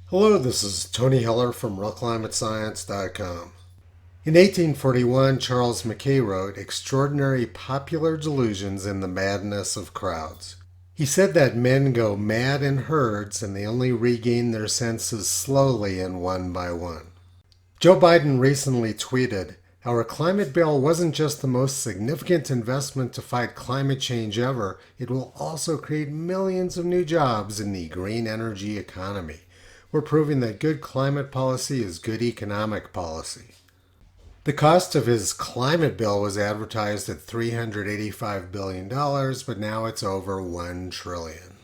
Hello, this is Tony Heller from RealClimateScience.com. In 1841, Charles Mackay wrote Extraordinary Popular Delusions in the Madness of Crowds. He said that men go mad in herds and they only regain their senses slowly and one by one. Joe Biden recently tweeted, "Our climate bill wasn't just the most significant investment to fight climate change ever, it will also create millions of new jobs in the green energy economy. We're proving that good climate policy is good economic policy." The cost of his climate bill was advertised at $385 billion, but now it's over $1 trillion.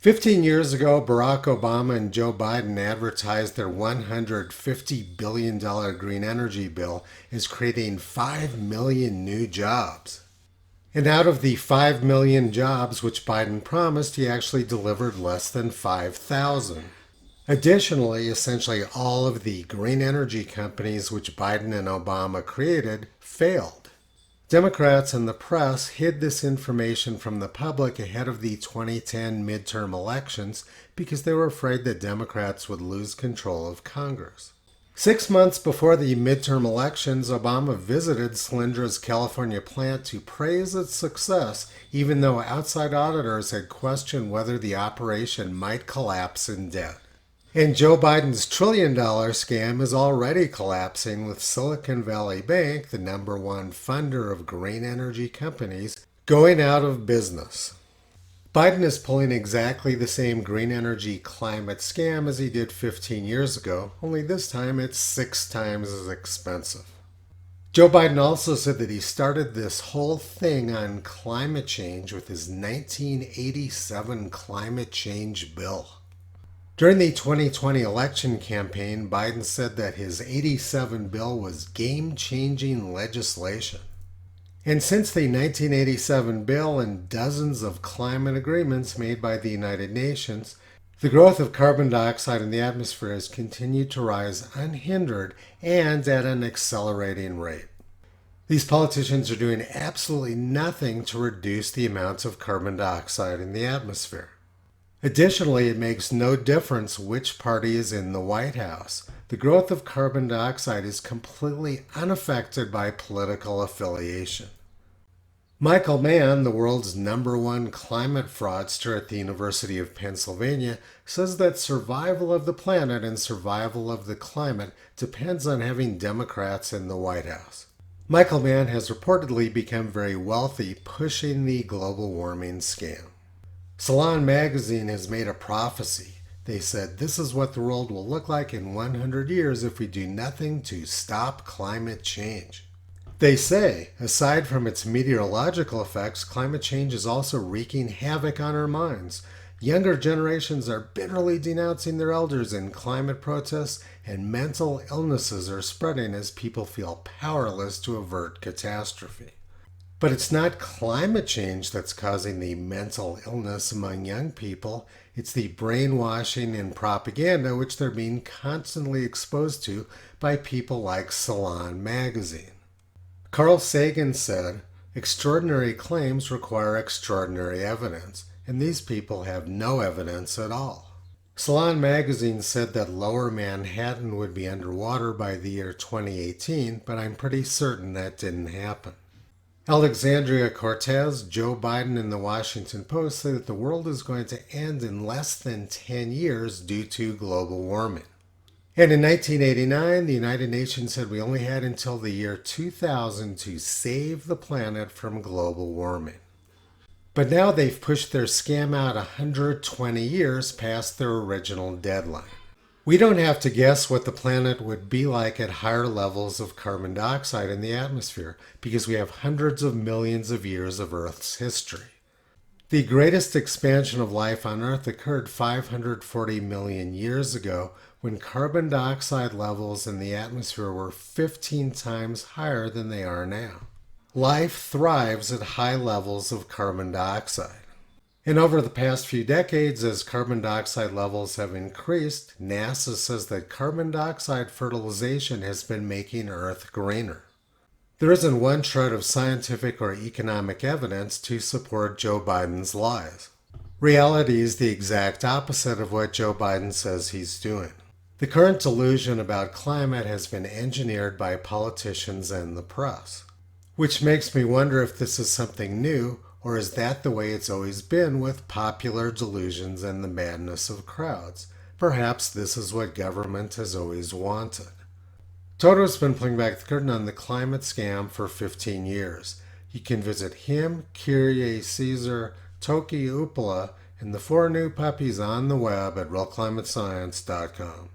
15 years ago, Barack Obama and Joe Biden advertised their $150 billion green energy bill as creating 5 million new jobs. And out of the 5 million jobs which Biden promised, he actually delivered less than 5,000. Additionally, essentially all of the green energy companies which Biden and Obama created failed. Democrats and the press hid this information from the public ahead of the 2010 midterm elections because they were afraid that Democrats would lose control of Congress. 6 months before the midterm elections, Obama visited Solyndra's California plant to praise its success, even though outside auditors had questioned whether the operation might collapse in debt. And Joe Biden's trillion-dollar scam is already collapsing, with Silicon Valley Bank, the number one funder of green energy companies, going out of business. Biden is pulling exactly the same green energy climate scam as he did 15 years ago, only this time it's 6 times as expensive. Joe Biden also said that he started this whole thing on climate change with his 1987 climate change bill. During the 2020 election campaign, Biden said that his 87 bill was game-changing legislation. And since the 1987 bill and dozens of climate agreements made by the United Nations, the growth of carbon dioxide in the atmosphere has continued to rise unhindered and at an accelerating rate. These politicians are doing absolutely nothing to reduce the amounts of carbon dioxide in the atmosphere. Additionally, it makes no difference which party is in the White House. The growth of carbon dioxide is completely unaffected by political affiliation. Michael Mann, the world's number one climate fraudster at the University of Pennsylvania, says that survival of the planet and survival of the climate depends on having Democrats in the White House. Michael Mann has reportedly become very wealthy pushing the global warming scam. Salon magazine has made a prophecy. They said, "This is what the world will look like in 100 years if we do nothing to stop climate change." They say, aside from its meteorological effects, climate change is also wreaking havoc on our minds. Younger generations are bitterly denouncing their elders in climate protests, and mental illnesses are spreading as people feel powerless to avert catastrophe. But it's not climate change that's causing the mental illness among young people. It's the brainwashing and propaganda which they're being constantly exposed to by people like Salon magazine. Carl Sagan said, "Extraordinary claims require extraordinary evidence, and these people have no evidence at all." Salon magazine said that Lower Manhattan would be underwater by the year 2018, but I'm pretty certain that didn't happen. Alexandria Cortez, Joe Biden, and the Washington Post say that the world is going to end in less than 10 years due to global warming. And in 1989, the United Nations said we only had until the year 2000 to save the planet from global warming. But now they've pushed their scam out 120 years past their original deadline. We don't have to guess what the planet would be like at higher levels of carbon dioxide in the atmosphere because we have hundreds of millions of years of Earth's history. The greatest expansion of life on Earth occurred 540 million years ago when carbon dioxide levels in the atmosphere were 15 times higher than they are now. Life thrives at high levels of carbon dioxide. And over the past few decades, as carbon dioxide levels have increased, NASA says that carbon dioxide fertilization has been making Earth greener. There isn't one shred of scientific or economic evidence to support Joe Biden's lies. Reality is the exact opposite of what Joe Biden says he's doing. The current delusion about climate has been engineered by politicians and the press, which makes me wonder if this is something new, or is that the way it's always been with popular delusions and the madness of crowds? Perhaps this is what government has always wanted. Toto's been pulling back the curtain on the climate scam for 15 years. You can visit him, Kyrie Caesar, Toki Upala, and the 4 new puppies on the web at realclimatescience.com.